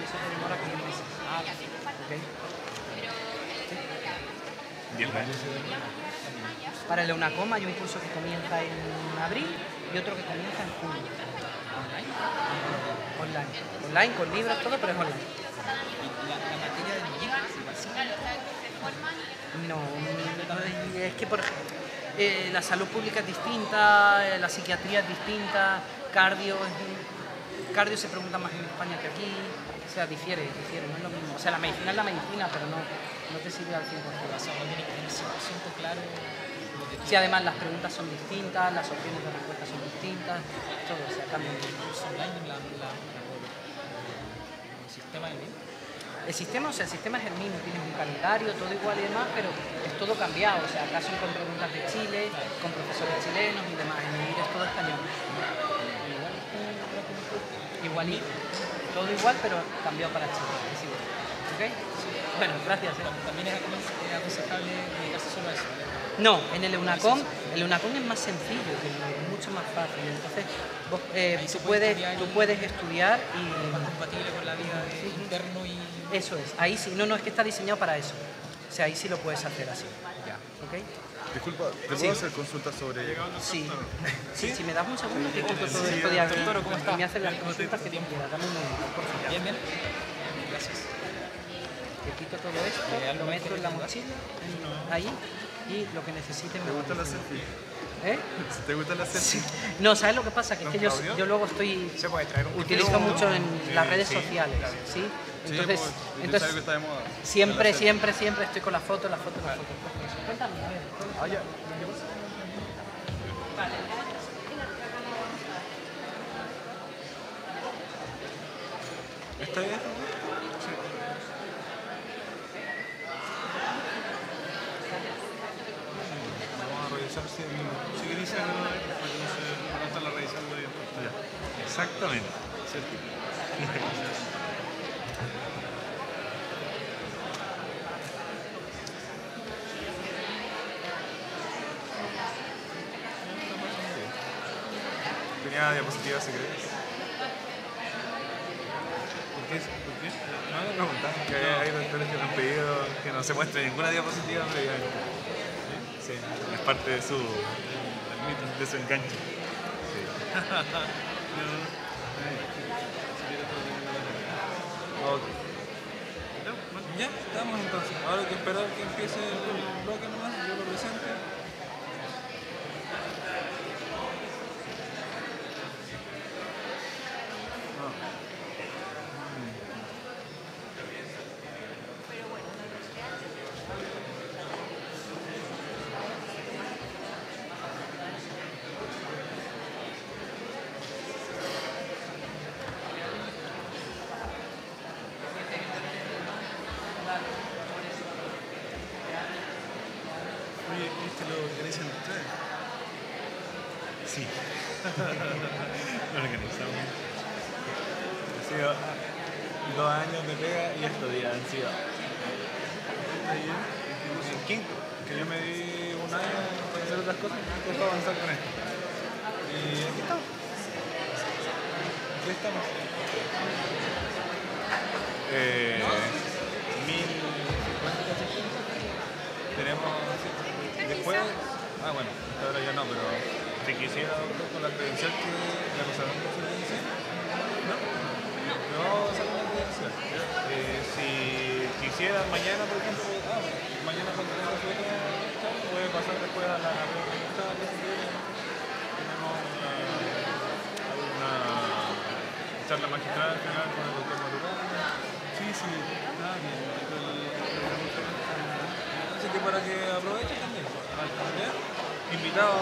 eso te demora como un mes. ¿Okay? 10 años. Para el EUNACOM hay un curso que comienza en abril y otro que comienza en junio. Online. Online, con libros, todo, pero es online. ¿Y la materia de niñez es igual? No, es que por ejemplo, la salud pública es distinta, la psiquiatría es distinta, cardio se pregunta más en España que aquí, o sea, difiere, no es lo mismo. O sea, la medicina es la medicina, pero no te sirve al 100%. O sea, no tiene que tener 100% claro lo que Sí, además las preguntas son distintas, las opciones de respuesta son distintas, todo, o sea, cambia un poco. curso online en el sistema de niños. El sistema es el mismo, tienes un calendario, todo igual y demás, pero es todo cambiado. O sea, acá son con preguntas de Chile, con profesores chilenos y demás. En el IR es todo español. Igualito. Todo igual, pero cambiado para Chile. Es igual. ¿Ok? Bueno, gracias. También es aconsejable dedicarse solo a eso, ¿vale? No, en el EUNACOM es más sencillo, es mucho más fácil. Entonces, vos, tú puedes estudiar y... más compatible con la vida de interno y... Eso es, ahí sí, no, es que está diseñado para eso. O sea, ahí sí lo puedes hacer así. Ya. ¿Ok? Disculpa, ¿te puedo hacer consultas sobre...? Sí. Si me das un segundo, te quito todo esto de aquí y me haces las consultas que quieras. Dame un momento, por favor. Bien. Gracias. Te quito todo esto, lo meto en la mochila, ahí, y lo que necesites me ¿Te vas gusta la diciendo. selfie? ¿Eh? ¿Te gusta la selfie? No, ¿sabes lo que pasa? Que es que yo Claudio? luego Se puede traer un utilizo mucho en las redes sí, sociales, claro. ¿sí? Sí, Entonces, pues, sabes que está de moda. siempre estoy con la foto. Cuéntame, a ver. Ah, ya. ¿Está bien? Vamos a revisar si queréis para que no estarla revisando bien. Exactamente. Tenía diapositivas secretas. ¿Por qué? No me preguntan que hay doctores que me han pedido que no se muestre ninguna diapositiva previamente. Sí, es parte de su enganche. Sí. Ok. Ya, estamos entonces. Ahora hay que esperar que empiece el bloque nomás, yo lo presente. Oye, ¿viste lo organizan ustedes? Sí. Lo organizamos. Ha sido 2 años de pega y estos días han sido. ¿Está bien? En quinto, que yo me di 1 año para hacer otras cosas, me costó avanzar con esto. Y aquí estamos. Aquí estamos. 1050 tenemos. Después, bueno, hasta ahora ya no, pero si quisiera, doctor, con la credencial que la pasaron por su credencial, ¿no? Me vamos a sacar una credencial. Si quisiera mañana, por ejemplo, mañana cuando tenga su otra charla, puede pasar después a la charla. Tenemos una charla magistral al final con el doctor Maturana. Sí, bien. Así que para que aproveche también. ¿Ya? Invitado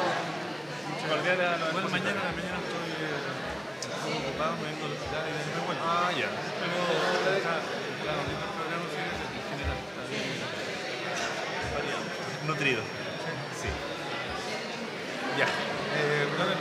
cordial a los Bueno, expositores. mañana estoy ocupado, me vengo al hospital y después vuelvo. Ah, ya. Pero claro, ahorita el programa en general está bien variado. Nutrido. Sí. Ya. Dale.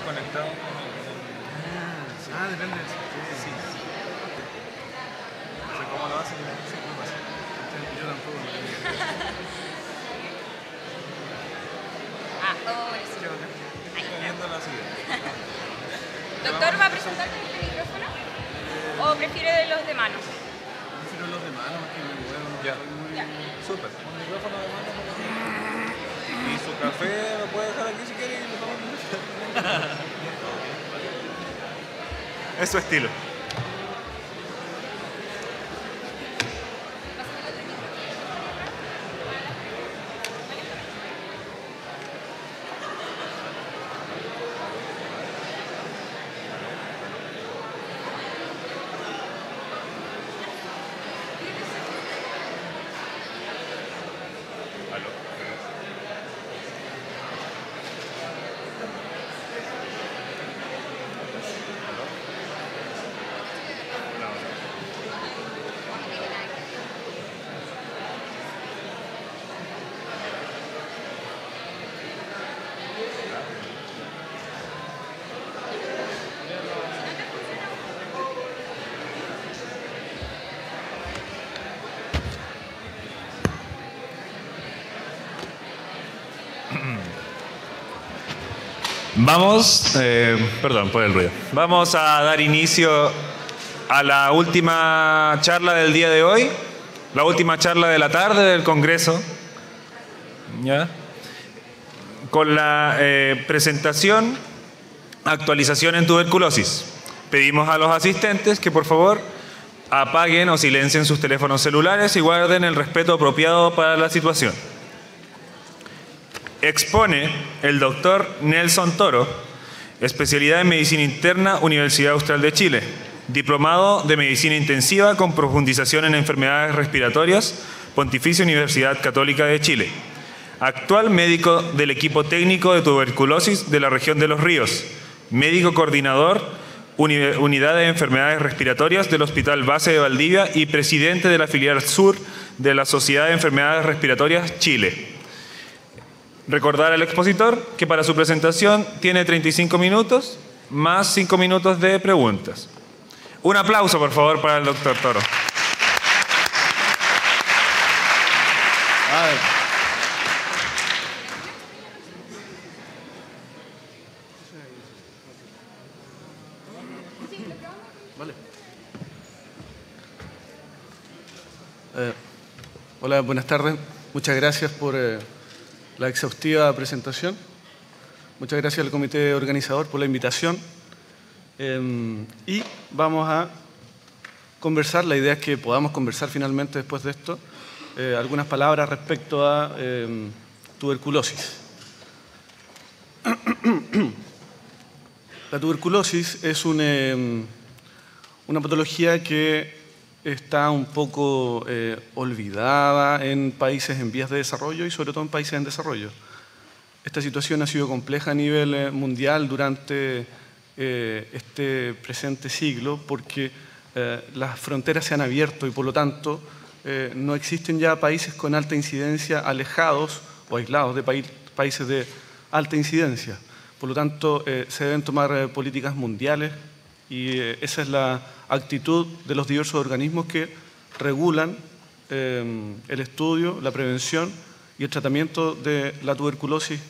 conectados con Depende. sí. No sé cómo lo hacen, pero no sé cómo lo hacen. Yo tampoco. Estoy viendo la siguiente. Doctor, ¿va a presentar con este micrófono? ¿O prefiere de los de mano? Prefiero los de mano, que me muevo. Ya. Ya. Súper. Un micrófono de mano. Y su café lo puede dejar aquí si quiere y lo tomamos. Es su estilo. Vamos, perdón por el ruido. Vamos a dar inicio a la última charla del día de hoy, la última charla de la tarde del Congreso, ¿ya? Con la presentación Actualización en tuberculosis. Pedimos a los asistentes que por favor apaguen o silencien sus teléfonos celulares y guarden el respeto apropiado para la situación. Expone el doctor Nelson Toro, especialidad en Medicina Interna, Universidad Austral de Chile, diplomado de Medicina Intensiva con profundización en enfermedades respiratorias, Pontificia Universidad Católica de Chile, actual médico del equipo técnico de tuberculosis de la región de Los Ríos, médico coordinador, Unidad de Enfermedades Respiratorias del Hospital Base de Valdivia y presidente de la filial sur de la Sociedad de Enfermedades Respiratorias Chile. Recordar al expositor que para su presentación tiene 35 minutos más 5 minutos de preguntas. Un aplauso, por favor, para el doctor Toro. A ver. Vale. Hola, buenas tardes. Muchas gracias por la exhaustiva presentación. Muchas gracias al comité organizador por la invitación. Y vamos a conversar, la idea es que podamos conversar finalmente después de esto, algunas palabras respecto a tuberculosis. La tuberculosis es una patología que está un poco olvidada en países en vías de desarrollo y sobre todo en países en desarrollo. Esta situación ha sido compleja a nivel mundial durante este presente siglo porque las fronteras se han abierto y por lo tanto no existen ya países con alta incidencia alejados o aislados de países de alta incidencia. Por lo tanto, se deben tomar políticas mundiales y esa es la actitud de los diversos organismos que regulan el estudio, la prevención y el tratamiento de la tuberculosis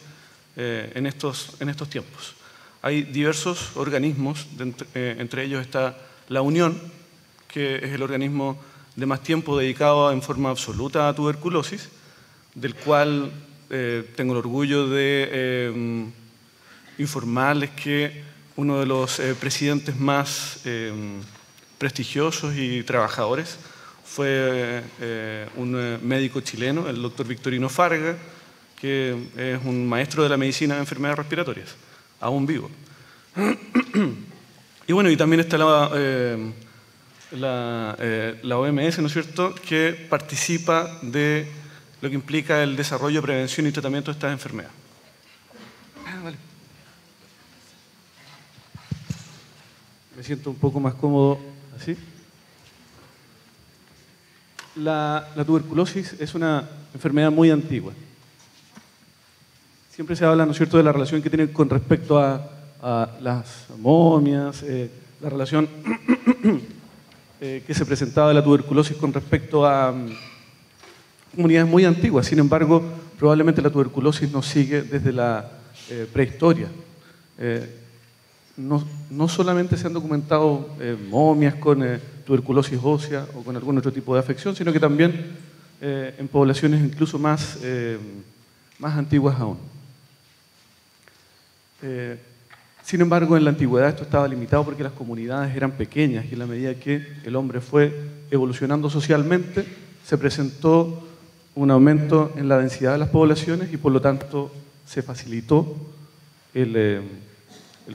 en estos tiempos. Hay diversos organismos, entre ellos está la Unión, que es el organismo de más tiempo dedicado en forma absoluta a tuberculosis, del cual tengo el orgullo de informarles que uno de los presidentes más prestigiosos y trabajadores fue un médico chileno, el doctor Victorino Farga, que es un maestro de la medicina de enfermedades respiratorias, aún vivo. Y bueno, y también está la OMS, ¿no es cierto?, que participa de lo que implica el desarrollo, prevención y tratamiento de estas enfermedades. Vale. Me siento un poco más cómodo así. La tuberculosis es una enfermedad muy antigua. Siempre se habla, ¿no es cierto?, de la relación que tiene con respecto a a las momias, la relación que se presentaba de la tuberculosis con respecto a comunidades muy antiguas. Sin embargo, probablemente la tuberculosis nos sigue desde la prehistoria. No solamente se han documentado momias con tuberculosis ósea o con algún otro tipo de afección, sino que también en poblaciones incluso más antiguas aún. Sin embargo, en la antigüedad esto estaba limitado porque las comunidades eran pequeñas y en la medida que el hombre fue evolucionando socialmente, se presentó un aumento en la densidad de las poblaciones y por lo tanto se facilitó el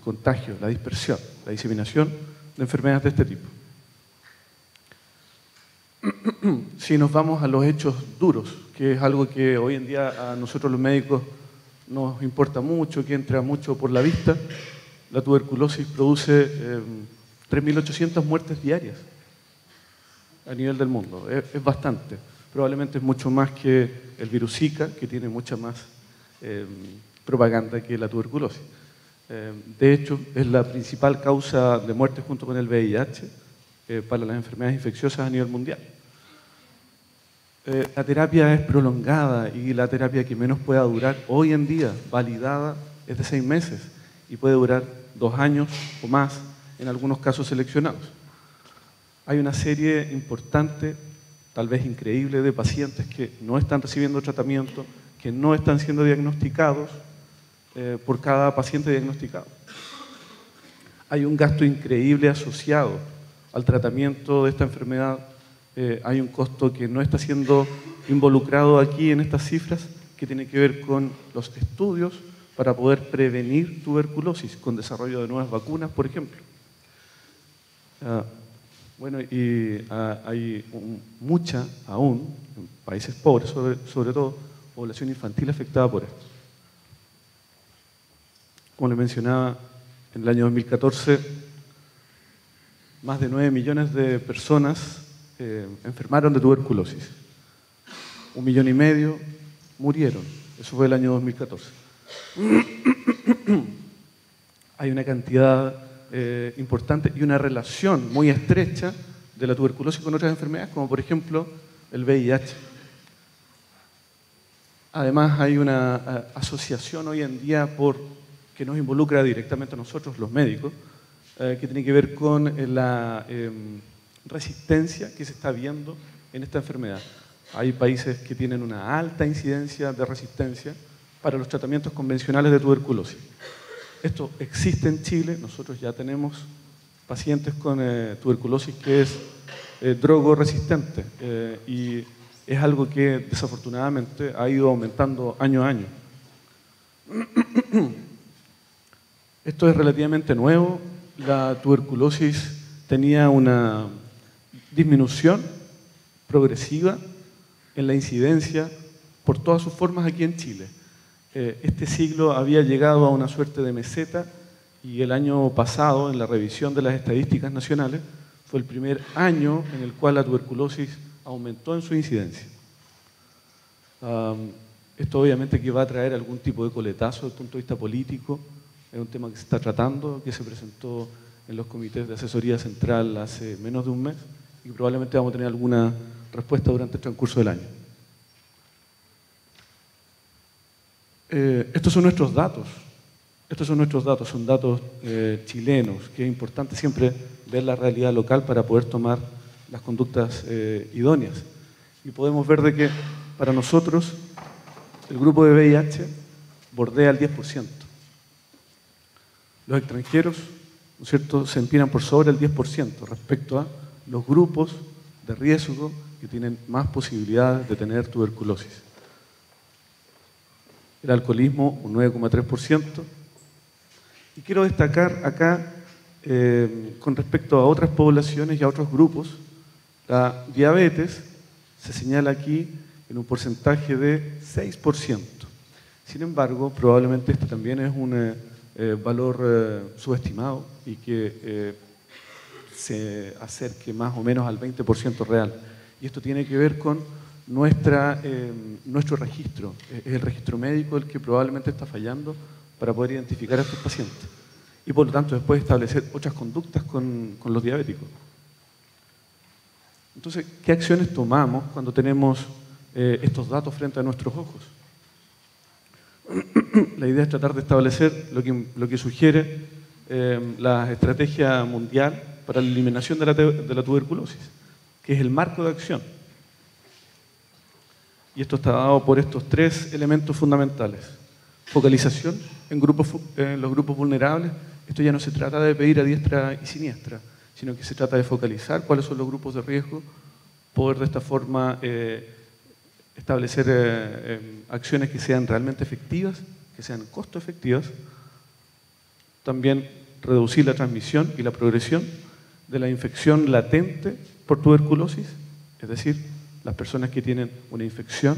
contagio, la dispersión, la diseminación de enfermedades de este tipo. Si nos vamos a los hechos duros, que es algo que hoy en día a nosotros los médicos nos importa mucho, que entra mucho por la vista, la tuberculosis produce 3.800 muertes diarias a nivel del mundo. Es bastante. Probablemente es mucho más que el virus Zika, que tiene mucha más propaganda que la tuberculosis. De hecho, es la principal causa de muerte junto con el VIH para las enfermedades infecciosas a nivel mundial. La terapia es prolongada y la terapia que menos pueda durar hoy en día, validada, es de 6 meses y puede durar 2 años o más en algunos casos seleccionados. Hay una serie importante, tal vez increíble, de pacientes que no están recibiendo tratamiento, que no están siendo diagnosticados por cada paciente diagnosticado. Hay un gasto increíble asociado al tratamiento de esta enfermedad. Hay un costo que no está siendo involucrado aquí en estas cifras, que tiene que ver con los estudios para poder prevenir tuberculosis, con desarrollo de nuevas vacunas, por ejemplo. Hay mucha aún, en países pobres sobre todo, población infantil afectada por esto. Como les mencionaba, en el año 2014, más de 9 millones de personas enfermaron de tuberculosis. 1,5 millones murieron. Eso fue el año 2014. Hay una cantidad importante y una relación muy estrecha de la tuberculosis con otras enfermedades, como por ejemplo el VIH. Además, hay una asociación hoy en día que nos involucra directamente a nosotros, los médicos, que tiene que ver con la resistencia que se está viendo en esta enfermedad. Hay países que tienen una alta incidencia de resistencia para los tratamientos convencionales de tuberculosis. Esto existe en Chile, nosotros ya tenemos pacientes con tuberculosis que es drogoresistente y es algo que desafortunadamente ha ido aumentando año a año. Esto es relativamente nuevo. La tuberculosis tenía una disminución progresiva en la incidencia por todas sus formas aquí en Chile. Este siglo había llegado a una suerte de meseta y el año pasado, en la revisión de las estadísticas nacionales, fue el primer año en el cual la tuberculosis aumentó en su incidencia. Esto obviamente que va a traer algún tipo de coletazo desde el punto de vista político. Es un tema que se está tratando, que se presentó en los comités de asesoría central hace menos de un mes y probablemente vamos a tener alguna respuesta durante el transcurso del año. Estos son nuestros datos. Son datos chilenos, que es importante siempre ver la realidad local para poder tomar las conductas idóneas. Y podemos ver de que para nosotros el grupo de VIH bordea el 10%. Los extranjeros, ¿no es cierto?, se empinan por sobre el 10% respecto a los grupos de riesgo que tienen más posibilidades de tener tuberculosis. El alcoholismo, un 9,3%. Y quiero destacar acá, con respecto a otras poblaciones y a otros grupos, la diabetes se señala aquí en un porcentaje de 6%. Sin embargo, probablemente este también es un valor subestimado y que se acerque más o menos al 20% real. Y esto tiene que ver con nuestro registro. Es el registro médico el que probablemente está fallando para poder identificar a estos pacientes. y por lo tanto después establecer otras conductas con los diabéticos. Entonces, ¿qué acciones tomamos cuando tenemos estos datos frente a nuestros ojos? La idea es tratar de establecer lo que sugiere la estrategia mundial para la eliminación de la tuberculosis, que es el marco de acción. Y esto está dado por estos tres elementos fundamentales. Focalización en los grupos vulnerables. Esto ya no se trata de pedir a diestra y siniestra, sino que se trata de focalizar cuáles son los grupos de riesgo, poder de esta forma establecer acciones que sean realmente efectivas, que sean costo efectivas. También reducir la transmisión y la progresión de la infección latente por tuberculosis, es decir, las personas que tienen una infección,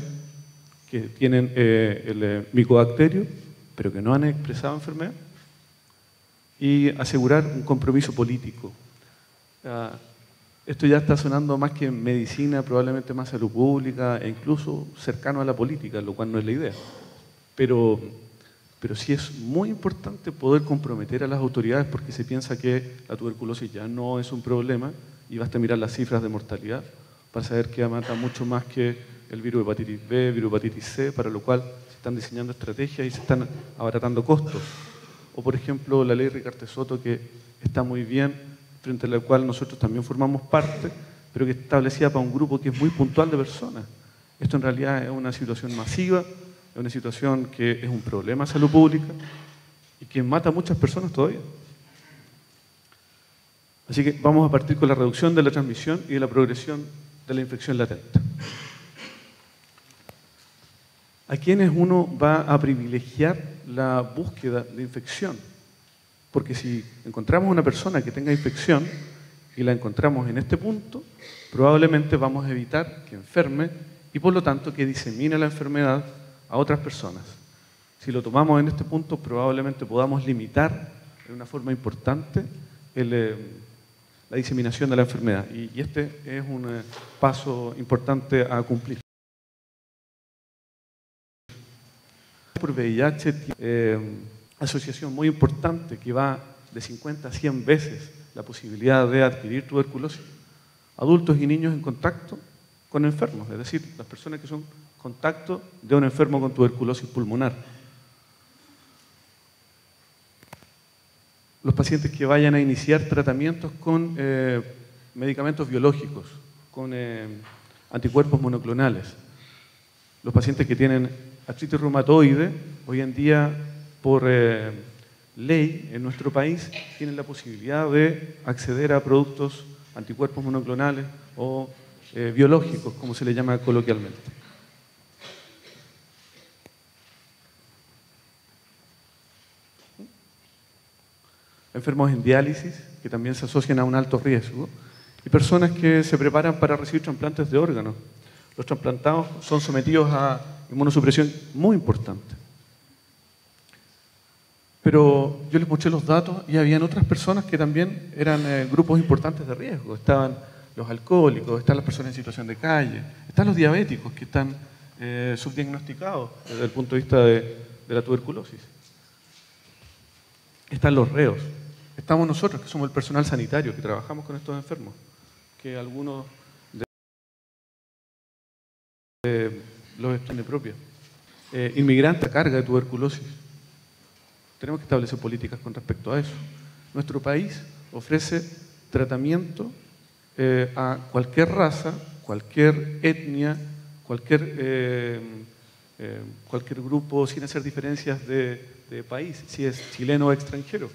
que tienen el micobacterio, pero que no han expresado enfermedad, y asegurar un compromiso político. Esto ya está sonando más que medicina, probablemente más salud pública e incluso cercano a la política, lo cual no es la idea. Pero sí es muy importante poder comprometer a las autoridades porque se piensa que la tuberculosis ya no es un problema y basta mirar las cifras de mortalidad para saber que mata mucho más que el virus de hepatitis B, virus de hepatitis C, para lo cual se están diseñando estrategias y se están abaratando costos. O por ejemplo la ley Ricarte-Soto, que está muy bien, frente a la cual nosotros también formamos parte, pero que establecía para un grupo que es muy puntual de personas. Esto en realidad es una situación masiva, es una situación que es un problema de salud pública y que mata a muchas personas todavía. Así que vamos a partir con la reducción de la transmisión y de la progresión de la infección latente. ¿A quiénes uno va a privilegiar la búsqueda de infección? Porque si encontramos una persona que tenga infección y la encontramos en este punto, probablemente vamos a evitar que enferme y por lo tanto que disemine la enfermedad a otras personas. Si lo tomamos en este punto, probablemente podamos limitar de una forma importante la diseminación de la enfermedad. Y este es un paso importante a cumplir. Por VIH tiene asociación muy importante que va de 50 a 100 veces la posibilidad de adquirir tuberculosis. Adultos y niños en contacto con enfermos, es decir, las personas que son contacto de un enfermo con tuberculosis pulmonar. Los pacientes que vayan a iniciar tratamientos con medicamentos biológicos, con anticuerpos monoclonales. Los pacientes que tienen artritis reumatoide, hoy en día, por ley en nuestro país, tienen la posibilidad de acceder a productos anticuerpos monoclonales o biológicos, como se le llama coloquialmente. Enfermos en diálisis, que también se asocian a un alto riesgo, y personas que se preparan para recibir trasplantes de órganos. Los trasplantados son sometidos a inmunosupresión muy importante. Pero yo les mostré los datos y habían otras personas que también eran grupos importantes de riesgo. Estaban los alcohólicos, están las personas en situación de calle, están los diabéticos que están subdiagnosticados desde el punto de vista de la tuberculosis. Están los reos. Estamos nosotros, que somos el personal sanitario, que trabajamos con estos enfermos, que algunos los están de propia. Inmigrantes a carga de tuberculosis. Tenemos que establecer políticas con respecto a eso. Nuestro país ofrece tratamiento a cualquier raza, cualquier etnia, cualquier grupo, sin hacer diferencias de país, si es chileno o extranjero.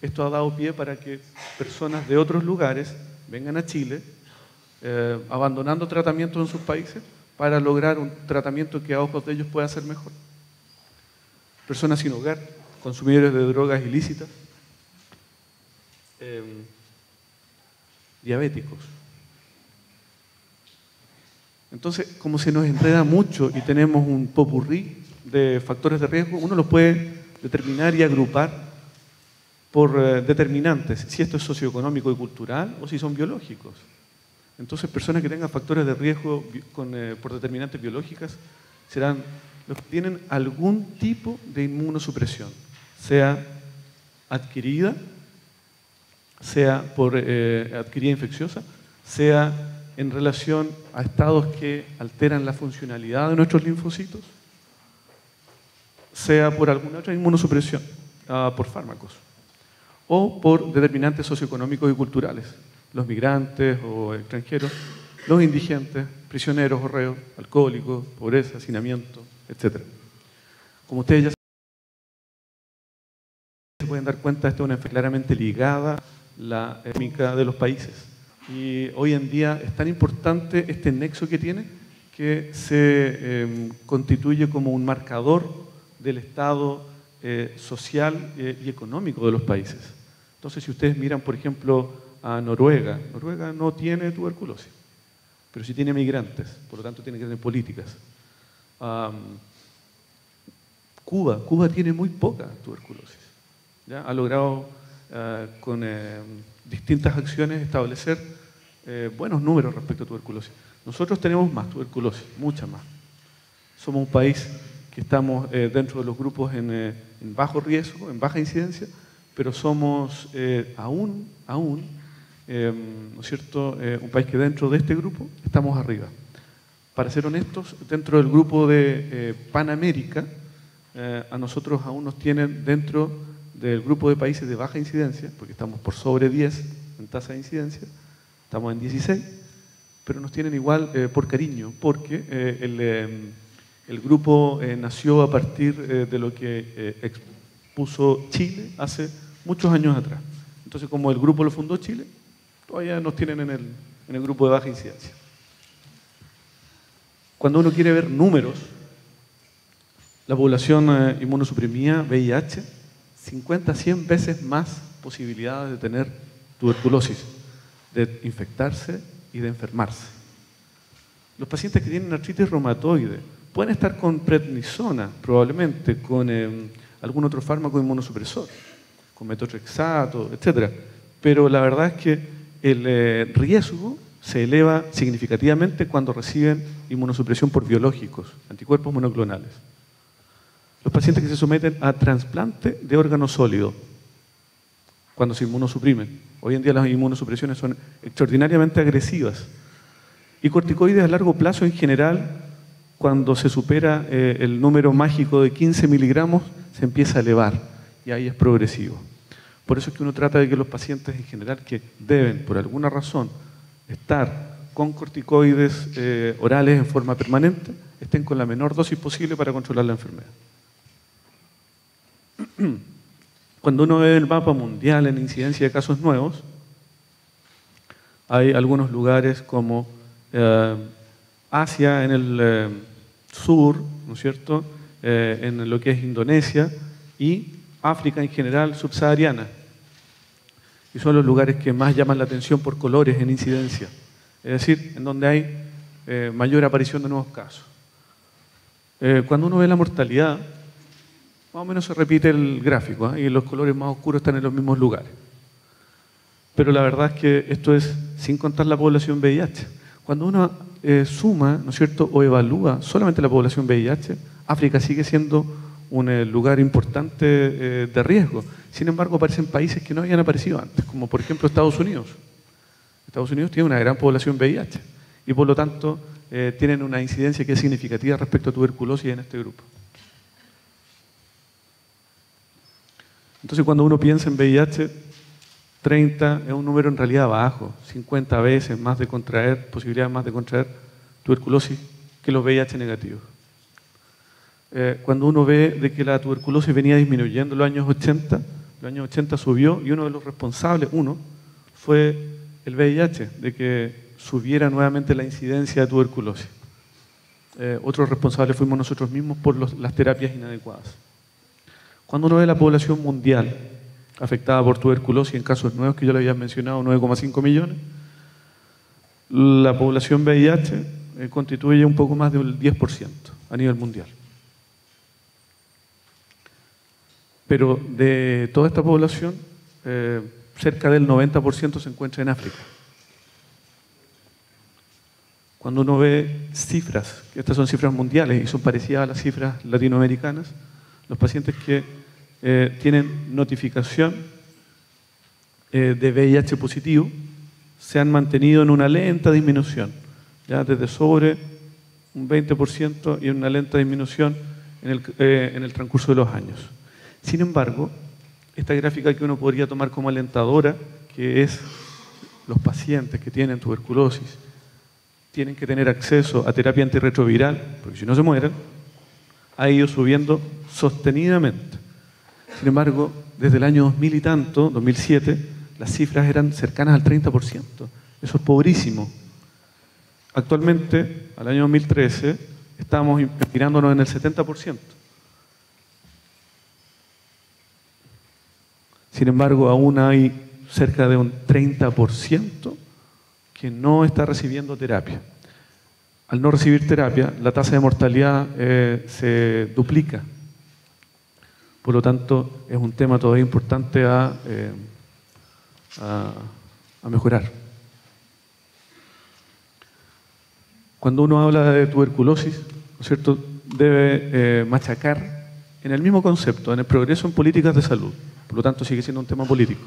Esto ha dado pie para que personas de otros lugares vengan a Chile, abandonando tratamientos en sus países, para lograr un tratamiento que a ojos de ellos pueda ser mejor. Personas sin hogar, consumidores de drogas ilícitas, diabéticos. Entonces, como se nos enreda mucho y tenemos un popurrí de factores de riesgo, uno los puede determinar y agrupar por determinantes, si esto es socioeconómico y cultural o si son biológicos. Entonces, personas que tengan factores de riesgo por determinantes biológicas serán los que tienen algún tipo de inmunosupresión, sea adquirida, sea por adquirida infecciosa, sea en relación a estados que alteran la funcionalidad de nuestros linfocitos, sea por alguna otra inmunosupresión, por fármacos, o por determinantes socioeconómicos y culturales, los migrantes o extranjeros, los indigentes, prisioneros o reos, alcohólicos, pobreza, hacinamiento, etc. Como ustedes ya se pueden dar cuenta, esta es una enfermedad claramente ligada a la económica de los países. Y hoy en día es tan importante este nexo que tiene que se constituye como un marcador del estado social y económico de los países. Entonces, si ustedes miran, por ejemplo, a Noruega, Noruega no tiene tuberculosis, pero sí tiene migrantes, por lo tanto tiene que tener políticas. Cuba tiene muy poca tuberculosis. ¿Ya? Ha logrado con distintas acciones establecer buenos números respecto a tuberculosis. Nosotros tenemos más tuberculosis, mucha más. Somos un país que estamos dentro de los grupos en bajo riesgo, en baja incidencia, pero somos aún, ¿no es cierto?, un país que dentro de este grupo estamos arriba. Para ser honestos, dentro del grupo de Panamérica, a nosotros aún nos tienen dentro del grupo de países de baja incidencia, porque estamos por sobre 10 en tasa de incidencia, estamos en 16, pero nos tienen igual por cariño, porque el grupo nació a partir de lo que expuso Chile hace muchos años atrás. Entonces, como el grupo lo fundó Chile, todavía nos tienen en el grupo de baja incidencia. Cuando uno quiere ver números, la población inmunosuprimida, VIH, 50 a 100 veces más posibilidades de tener tuberculosis, de infectarse y de enfermarse. Los pacientes que tienen artritis reumatoide pueden estar con prednisona, probablemente con algún otro fármaco inmunosupresor, con metotrexato, etc. Pero la verdad es que el riesgo se eleva significativamente cuando reciben inmunosupresión por biológicos, anticuerpos monoclonales. Los pacientes que se someten a trasplante de órgano sólido, cuando se inmunosuprimen. Hoy en día las inmunosupresiones son extraordinariamente agresivas. Y corticoides a largo plazo en general, cuando se supera el número mágico de 15 miligramos, se empieza a elevar y ahí es progresivo. Por eso es que uno trata de que los pacientes en general que deben, por alguna razón, estar con corticoides orales en forma permanente, estén con la menor dosis posible para controlar la enfermedad. Cuando uno ve el mapa mundial en incidencia de casos nuevos, hay algunos lugares como Asia en el sur, ¿no es cierto?, en lo que es Indonesia, y África en general subsahariana. Y son los lugares que más llaman la atención por colores en incidencia, es decir, en donde hay mayor aparición de nuevos casos. Cuando uno ve la mortalidad, más o menos se repite el gráfico, y los colores más oscuros están en los mismos lugares. Pero la verdad es que esto es sin contar la población VIH. Cuando uno suma, ¿no es cierto?, o evalúa solamente la población VIH, África sigue siendo un lugar importante de riesgo. Sin embargo, aparecen países que no habían aparecido antes, como por ejemplo Estados Unidos. Estados Unidos tiene una gran población VIH y por lo tanto tienen una incidencia que es significativa respecto a tuberculosis en este grupo. Entonces, cuando uno piensa en VIH, 30 es un número en realidad bajo, 50 veces más de contraer, posibilidades más de contraer tuberculosis que los VIH negativos. Cuando uno ve de que la tuberculosis venía disminuyendo en los años 80 subió y uno de los responsables, fue el VIH, de que subiera nuevamente la incidencia de tuberculosis. Otros responsables fuimos nosotros mismos por las terapias inadecuadas. Cuando uno ve la población mundial afectada por tuberculosis en casos nuevos, que yo le había mencionado, 9,5 millones, la población VIH constituye un poco más del 10% a nivel mundial. Pero de toda esta población, cerca del 90% se encuentra en África. Cuando uno ve cifras, que estas son cifras mundiales y son parecidas a las cifras latinoamericanas, los pacientes que tienen notificación de VIH positivo, se han mantenido en una lenta disminución, ya desde sobre un 20% y una lenta disminución en el transcurso de los años. Sin embargo, esta gráfica que uno podría tomar como alentadora, que es los pacientes que tienen tuberculosis, tienen que tener acceso a terapia antirretroviral, porque si no se mueren, ha ido subiendo sostenidamente. Sin embargo, desde el año 2000 y tanto, 2007, las cifras eran cercanas al 30%. Eso es pobrísimo. Actualmente, al año 2013, estamos mirándonos en el 70%. Sin embargo, aún hay cerca de un 30% que no está recibiendo terapia. Al no recibir terapia, la tasa de mortalidad se duplica. Por lo tanto, es un tema todavía importante a mejorar. Cuando uno habla de tuberculosis, ¿no es cierto?, debe machacar en el mismo concepto, en el progreso en políticas de salud. Por lo tanto, sigue siendo un tema político.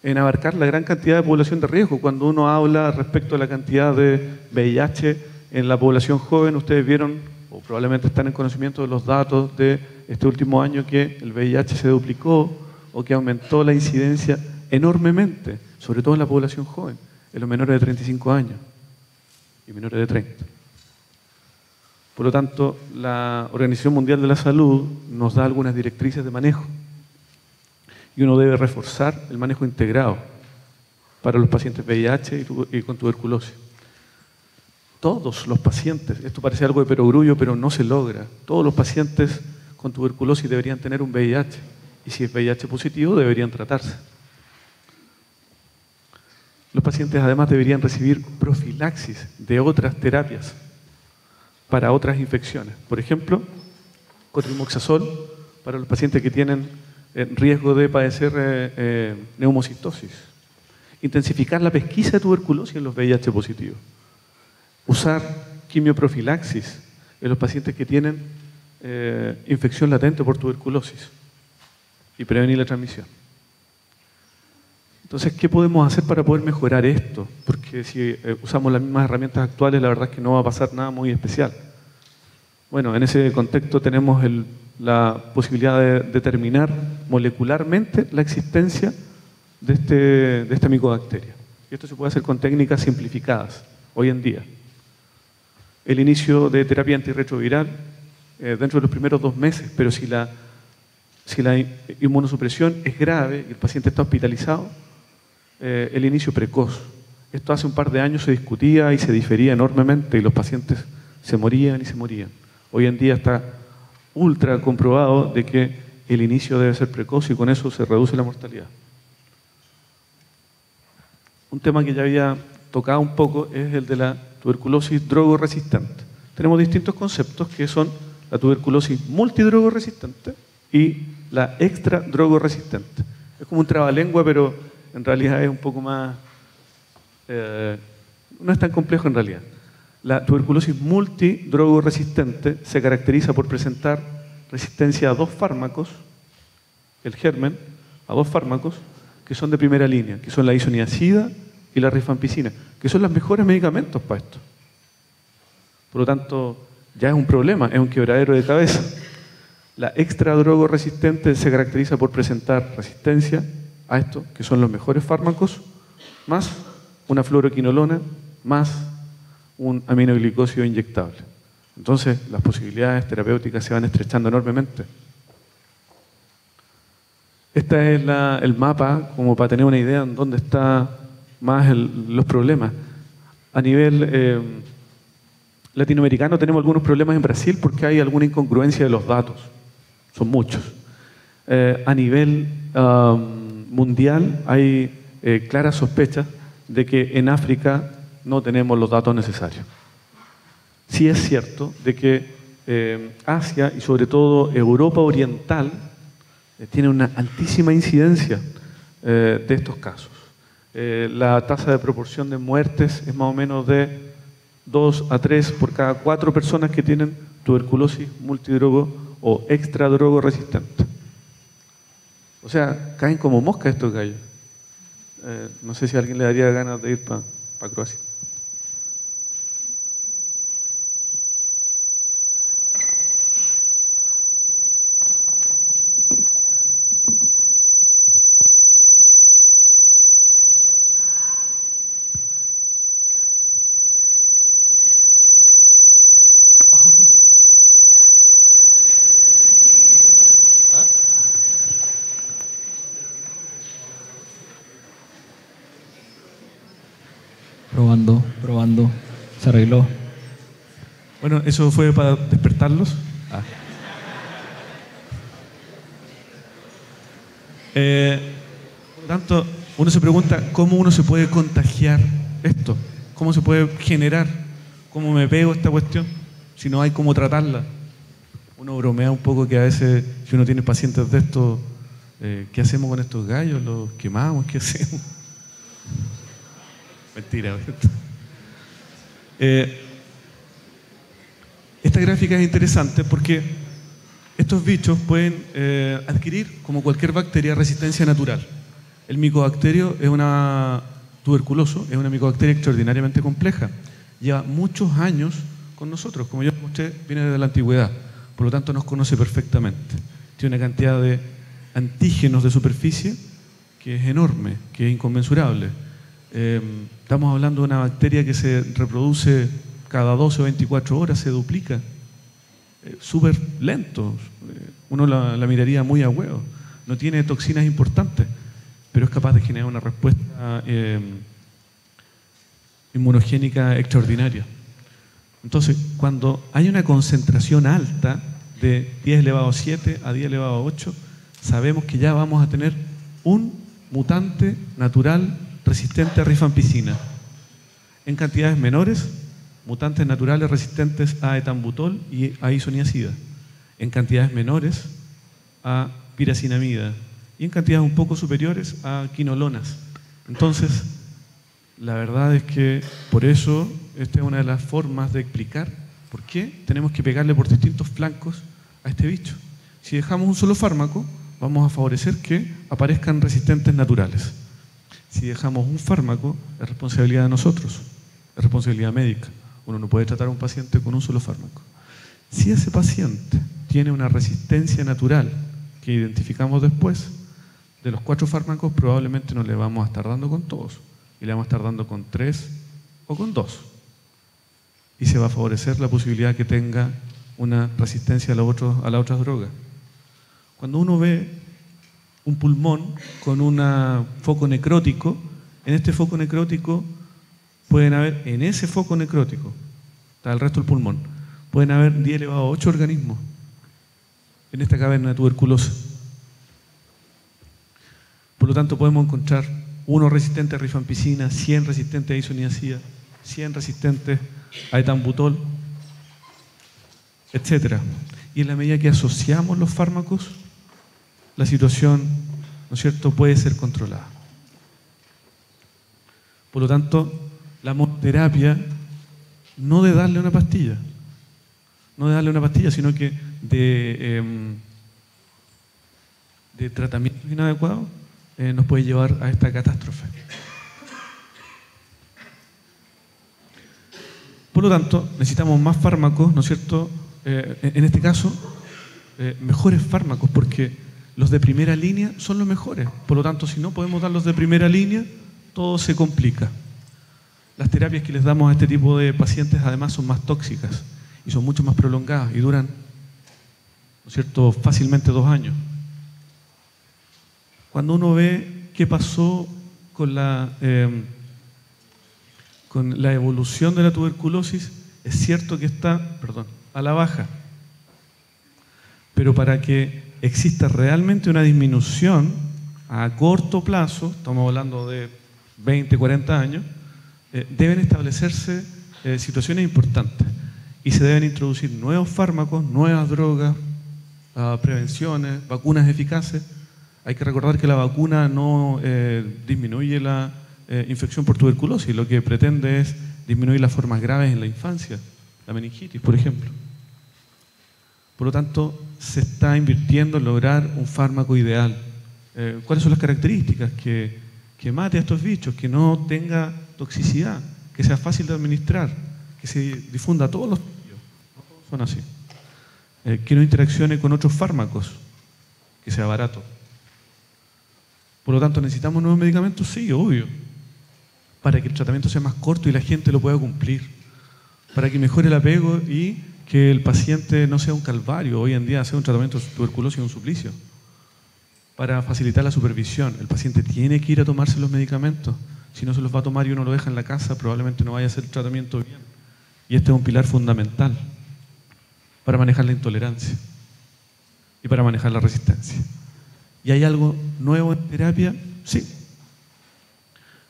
En abarcar la gran cantidad de población de riesgo. Cuando uno habla respecto a la cantidad de VIH en la población joven, ustedes vieron, o probablemente están en conocimiento de los datos de este último año, que el VIH se duplicó o que aumentó la incidencia enormemente, sobre todo en la población joven, en los menores de 35 años y menores de 30. Por lo tanto, la Organización Mundial de la Salud nos da algunas directrices de manejo. Y uno debe reforzar el manejo integrado para los pacientes VIH y con tuberculosis. Todos los pacientes, esto parece algo de perogrullo, pero no se logra. Todos los pacientes con tuberculosis deberían tener un VIH. Y si es VIH positivo, deberían tratarse. Los pacientes además deberían recibir profilaxis de otras terapias para otras infecciones. Por ejemplo, cotrimoxazol para los pacientes que tienen riesgo de padecer neumocistosis. Intensificar la pesquisa de tuberculosis en los VIH positivos. Usar quimioprofilaxis en los pacientes que tienen infección latente por tuberculosis y prevenir la transmisión. Entonces, ¿qué podemos hacer para poder mejorar esto? Porque si usamos las mismas herramientas actuales, la verdad es que no va a pasar nada muy especial. Bueno, en ese contexto tenemos la posibilidad de determinar molecularmente la existencia de esta micobacteria. Y esto se puede hacer con técnicas simplificadas hoy en día. El inicio de terapia antirretroviral dentro de los primeros 2 meses, pero si la inmunosupresión es grave y el paciente está hospitalizado, el inicio precoz. Esto hace un par de años se discutía y se difería enormemente y los pacientes se morían y se morían. Hoy en día está ultra comprobado de que el inicio debe ser precoz y con eso se reduce la mortalidad. Un tema que ya había tocado un poco es el de la tuberculosis drogoresistente. Tenemos distintos conceptos que son la tuberculosis multidrogoresistente y la extra drogoresistente. Es como un trabalengua, pero en realidad es un poco más... no es tan complejo en realidad. La tuberculosis multidrogoresistente se caracteriza por presentar resistencia a 2 fármacos, el germen, a 2 fármacos que son de primera línea, que son la isoniazida y la rifampicina, que son los mejores medicamentos para esto. Por lo tanto, ya es un problema, es un quebradero de cabeza. La extradrogoresistente se caracteriza por presentar resistencia a esto, que son los mejores fármacos, más una fluoroquinolona, más un aminoglicosio inyectable. Entonces, las posibilidades terapéuticas se van estrechando enormemente. Este es el mapa, como para tener una idea en dónde están más los problemas. A nivel latinoamericano tenemos algunos problemas en Brasil porque hay alguna incongruencia de los datos. Son muchos. A nivel mundial hay claras sospechas de que en África no tenemos los datos necesarios. Sí es cierto de que Asia y sobre todo Europa Oriental tiene una altísima incidencia de estos casos. La tasa de proporción de muertes es más o menos de 2 a 3 por cada 4 personas que tienen tuberculosis multidrogo o extradrogo resistente. O sea, caen como moscas estos gallos. No sé si a alguien le daría ganas de ir para Croacia. Probando. Se arregló. Bueno, eso fue para despertarlos. Por lo tanto, uno se pregunta cómo uno se puede contagiar esto, cómo se puede generar, cómo me pego a esta cuestión, si no hay cómo tratarla. Uno bromea un poco que a veces, si uno tiene pacientes de estos, ¿qué hacemos con estos gallos? ¿Los quemamos? ¿Qué hacemos? Mentira. Esta gráfica es interesante porque estos bichos pueden adquirir, como cualquier bacteria, resistencia natural. El micobacterio es tuberculoso, es una micobacteria extraordinariamente compleja. Lleva muchos años con nosotros, como yo mostré, viene desde la antigüedad, por lo tanto nos conoce perfectamente. Tiene una cantidad de antígenos de superficie que es enorme, que es inconmensurable. Estamos hablando de una bacteria que se reproduce cada 12 o 24 horas, se duplica. Súper lento. Uno la miraría muy a huevo. No tiene toxinas importantes, pero es capaz de generar una respuesta inmunogénica extraordinaria. Entonces, cuando hay una concentración alta de 10 elevado a 7 a 10 elevado a 8, sabemos que ya vamos a tener un mutante natural resistente a rifampicina. En cantidades menores, mutantes naturales resistentes a etambutol y a isoniazida. En cantidades menores, a piracinamida. Y en cantidades un poco superiores, a quinolonas. Entonces, la verdad es que por eso esta es una de las formas de explicar por qué tenemos que pegarle por distintos flancos a este bicho. Si dejamos un solo fármaco, vamos a favorecer que aparezcan resistentes naturales. Si dejamos un fármaco, es responsabilidad de nosotros, es responsabilidad médica. Uno no puede tratar a un paciente con un solo fármaco. Si ese paciente tiene una resistencia natural que identificamos después, de los 4 fármacos probablemente no le vamos a estar dando con todos, y le vamos a estar dando con 3 o con 2. Y se va a favorecer la posibilidad que tenga una resistencia a las otras drogas. Cuando uno ve un pulmón con un foco necrótico, en este foco necrótico pueden haber, en ese foco necrótico, está el resto del pulmón, pueden haber 10 elevado a 8 organismos en esta caverna de tuberculosa. Por lo tanto, podemos encontrar 1 resistente a rifampicina, 100 resistentes a isoniazida, 100 resistentes a etambutol, etc. Y en la medida que asociamos los fármacos, la situación, ¿no es cierto?, puede ser controlada. Por lo tanto, la monoterapia, no de darle una pastilla, sino que de tratamientos inadecuados, nos puede llevar a esta catástrofe. Por lo tanto, necesitamos más fármacos, ¿no es cierto? En este caso, mejores fármacos, porque los de primera línea son los mejores. Por lo tanto, si no podemos dar los de primera línea, todo se complica. Las terapias que les damos a este tipo de pacientes además son más tóxicas y son mucho más prolongadas y duran, ¿no es cierto?, fácilmente 2 años. Cuando uno ve qué pasó con la evolución de la tuberculosis, es cierto que está, a la baja. Pero para que exista realmente una disminución a corto plazo, estamos hablando de 20, 40 años, deben establecerse situaciones importantes y se deben introducir nuevos fármacos, nuevas drogas, prevenciones, vacunas eficaces. Hay que recordar que la vacuna no disminuye la infección por tuberculosis, lo que pretende es disminuir las formas graves en la infancia, la meningitis, por ejemplo. Por lo tanto, se está invirtiendo en lograr un fármaco ideal. ¿Cuáles son las características? Que mate a estos bichos, que no tenga toxicidad, que sea fácil de administrar, que se difunda a todos los sitios. No todos son así. Que no interaccione con otros fármacos, que sea barato. Por lo tanto, ¿necesitamos nuevos medicamentos? Sí, obvio. Para que el tratamiento sea más corto y la gente lo pueda cumplir. Para que mejore el apego y que el paciente no sea un calvario. Hoy en día hacer un tratamiento de tuberculosis es un suplicio. Para facilitar la supervisión. El paciente tiene que ir a tomarse los medicamentos. Si no se los va a tomar y uno lo deja en la casa, probablemente no vaya a hacer el tratamiento bien. Y este es un pilar fundamental para manejar la intolerancia y para manejar la resistencia. ¿Y hay algo nuevo en terapia? Sí.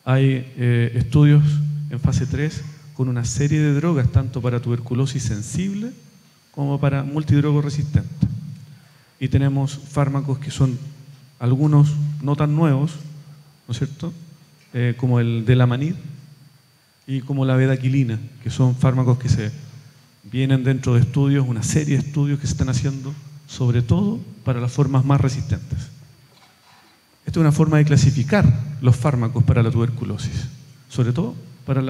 Hay estudios en fase 3 con una serie de drogas, tanto para tuberculosis sensible como para multidrogo resistente. Y tenemos fármacos que son algunos no tan nuevos, ¿no es cierto? Como el Delamanid y como la bedaquilina, que son fármacos que se vienen dentro de estudios, una serie de estudios que se están haciendo, sobre todo para las formas más resistentes. Esta es una forma de clasificar los fármacos para la tuberculosis, sobre todo para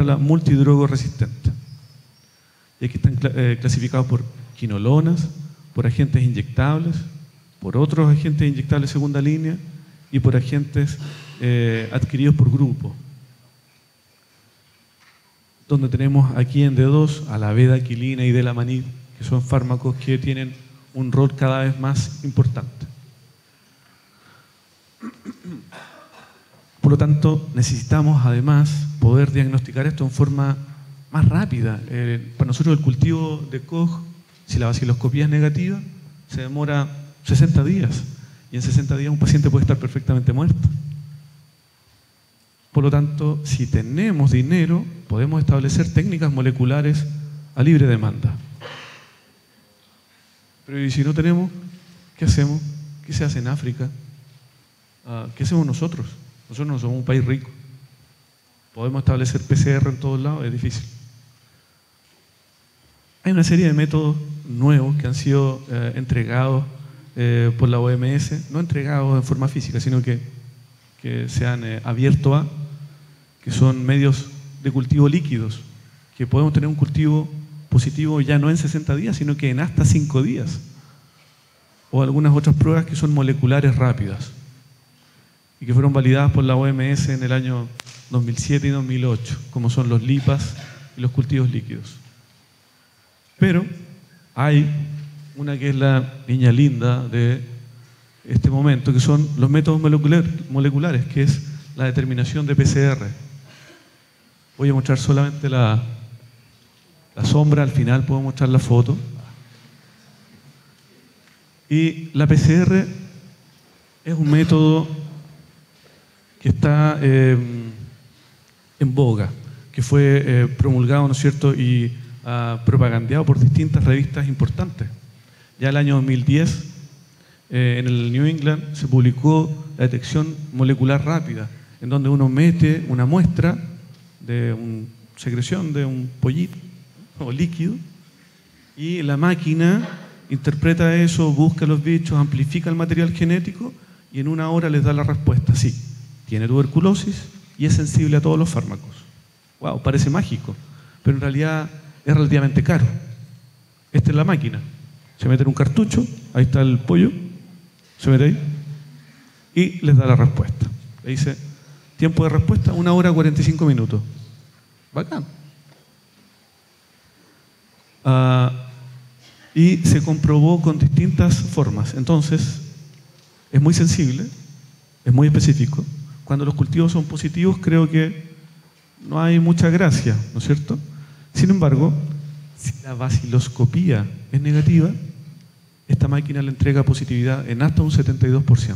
la multidrogo resistente. Y aquí están clasificados por quinolonas, por agentes inyectables, por otros agentes inyectables de segunda línea y por agentes adquiridos por grupo. Donde tenemos aquí en D2 a la bedaquilina y Delamanid, que son fármacos que tienen un rol cada vez más importante. Por lo tanto, necesitamos además poder diagnosticar esto en forma más rápida. Para nosotros el cultivo de Koch, si la baciloscopía es negativa, se demora 60 días. Y en 60 días un paciente puede estar perfectamente muerto. Por lo tanto, si tenemos dinero, podemos establecer técnicas moleculares a libre demanda. Pero ¿y si no tenemos? ¿Qué hacemos? ¿Qué se hace en África? ¿Qué hacemos nosotros? Nosotros no somos un país rico. ¿Podemos establecer PCR en todos lados? Es difícil. Hay una serie de métodos nuevos que han sido entregados por la OMS, no entregados en forma física, sino que se han abierto que son medios de cultivo líquidos, que podemos tener un cultivo positivo ya no en 60 días, sino que en hasta 5 días. O algunas otras pruebas que son moleculares rápidas y que fueron validadas por la OMS en el año 2007 y 2008, como son los LIPAs y los cultivos líquidos. Pero hay una que es la niña linda de este momento, que son los métodos moleculares, que es la determinación de PCR. Voy a mostrar solamente la sombra, al final puedo mostrar la foto. Y la PCR es un método que está en boga, que fue promulgado, ¿no es cierto?, y propagandeado por distintas revistas importantes. Ya el año 2010, en el New England, se publicó la detección molecular rápida, en donde uno mete una muestra de secreción de un pollito o líquido y la máquina interpreta eso, busca los bichos, amplifica el material genético y en 1 hora les da la respuesta. Sí, tiene tuberculosis y es sensible a todos los fármacos. Wow, parece mágico, pero en realidad es relativamente caro. Esta es la máquina. Se mete en un cartucho, ahí está el pollo, se mete ahí y les da la respuesta. Le dice, tiempo de respuesta, 1 hora 45 minutos. Bacán. Y se comprobó con distintas formas. Entonces, es muy sensible, es muy específico. Cuando los cultivos son positivos, creo que no hay mucha gracia, ¿no es cierto? Sin embargo, si la baciloscopía es negativa, esta máquina le entrega positividad en hasta un 72%,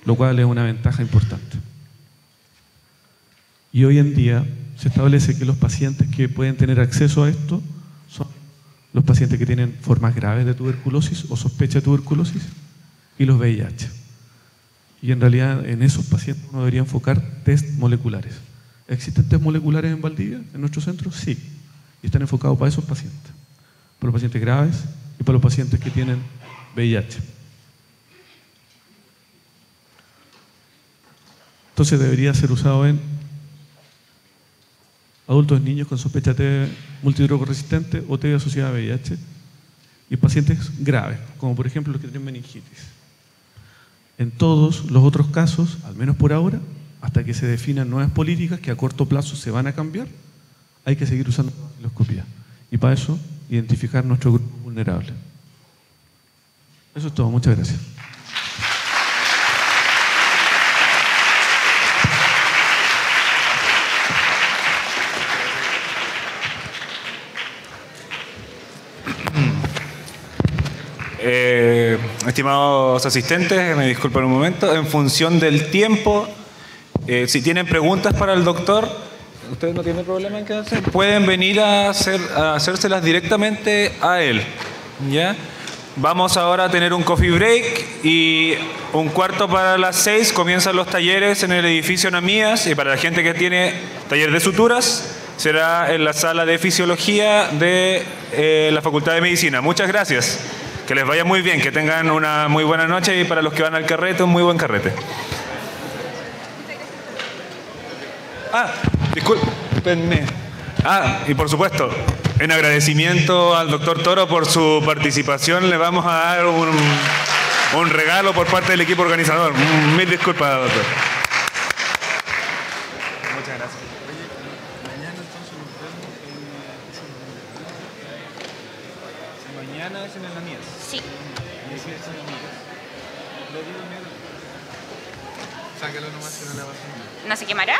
lo cual es una ventaja importante. Y hoy en día se establece que los pacientes que pueden tener acceso a esto son los pacientes que tienen formas graves de tuberculosis o sospecha de tuberculosis y los VIH. Y en realidad en esos pacientes uno debería enfocar test moleculares. ¿Existen test moleculares en Valdivia, en nuestros centros? Sí. Y están enfocados para esos pacientes. Para los pacientes graves y para los pacientes que tienen VIH. Entonces debería ser usado en adultos y niños con sospecha de TB multidrogoresistente o TB asociada a VIH y pacientes graves, como por ejemplo los que tienen meningitis. En todos los otros casos, al menos por ahora, hasta que se definan nuevas políticas que a corto plazo se van a cambiar, hay que seguir usando la endoscopía. Y para eso, identificar nuestro grupo vulnerable. Eso es todo. Muchas gracias. Estimados asistentes, me disculpan un momento. En función del tiempo, si tienen preguntas para el doctor, ustedes no tienen problema en quedarse, pueden venir a hacérselas directamente a él. ¿Ya? Vamos ahora a tener un coffee break y 5:15 comienzan los talleres en el edificio Namías, y para la gente que tiene taller de suturas será en la sala de fisiología de la Facultad de Medicina. Muchas gracias. Que les vaya muy bien, que tengan una muy buena noche, y para los que van al carrete, un muy buen carrete. Discúlpenme. Y por supuesto, en agradecimiento al doctor Toro por su participación, le vamos a dar un regalo por parte del equipo organizador. Mil disculpas, doctor. Muchas gracias. Mañana es en el Namías. Sí. Sácalo nomás, si no le va a hacer nada. ¿No se quemará?